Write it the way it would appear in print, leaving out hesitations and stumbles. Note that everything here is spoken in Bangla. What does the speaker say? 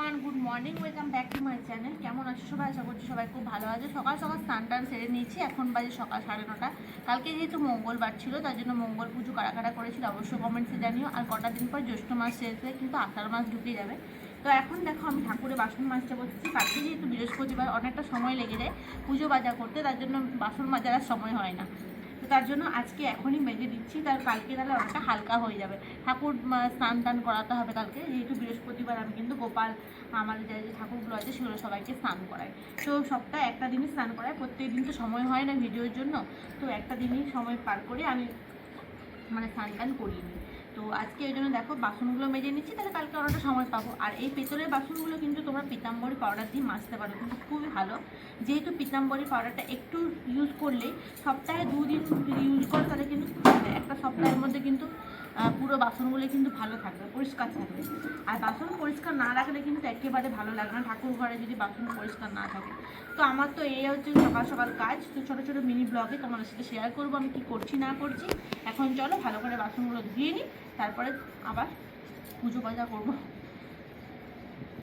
Everyone, good morning, welcome back to my channel. কেমন আছো সবাই? আশা করছি সবাই খুব ভালো আছে। সকাল সকাল স্নান টান সেরে নিয়েছি, এখন বাজে সকাল 9:30। কালকে যেহেতু মঙ্গলবার ছিল, তার জন্য মঙ্গল পুজো কারা করেছিল অবশ্যই কমেন্টসে জানিও। আর কটা দিন পর জ্যৈষ্ঠ মাস শেষ হয়ে কিন্তু আষাঢ় মাস ঢুকে যাবে। তো এখন দেখো আমি ঠাকুরের বাসন মাজতে বসেছি। কালকে যেহেতু বৃহস্পতিবার অনেকটা সময় লেগে যায় পুজো বাজা করতে, তার জন্য বাসন মাজার আর সময় হয় না। তো তার জন্য আজকে এখনই মেজে দিচ্ছি, তার কালকে তাহলে অনেকটা হালকা হয়ে যাবে। ঠাকুর স্নান টান করাতে হবে কালকে, যেহেতু বৃহস্পতিবার আমি কিন্তু গোপাল আমাদের যে ঠাকুরগুলো আছে সেগুলো সবাইকে স্নান করাই। তো সপ্তাহে একটা দিনই স্নান করাই, প্রত্যেক দিন তো সময় হয় না ভিডিওর জন্য। তো একটা দিনই সময় পার করে আমি স্নান টান করিয়ে নিই। তো আজকে ওই জন্য দেখো বাসনগুলো মেজে নিচ্ছি, তাহলে কালকে অনেকটা সময় পাবো। আর এই পেতলের বাসনগুলো কিন্তু তোমরা পিতাম্বরী পাউডার দিয়ে মাজতে পারো, কিন্তু খুবই ভালো। যেহেতু পিতাম্বরী পাউডারটা একটু ইউজ করলেই, সপ্তাহে 2 দিন যদি ইউজ করো তাহলে কিন্তু একটা সপ্তাহের মধ্যে কিন্তু পুরো বাসনগুলো কিন্তু ভালো থাকবে, পরিষ্কার থাকবে। আর বাসন পরিষ্কার না রাখলে কিন্তু একেবারে ভালো লাগবে না ঠাকুর ঘরে যদি বাসন পরিষ্কার না থাকে। তো আমার তো এই হচ্ছে সকাল সকাল কাজ। তো ছোটো ছোটো মিনি ব্লগে তোমাদের সাথে শেয়ার করবো আমি কী করছি না করছি। এখন চলো ভালো করে বাসনগুলো ধুয়ে নিই, তারপরে আবার পুজো বাজা করবো।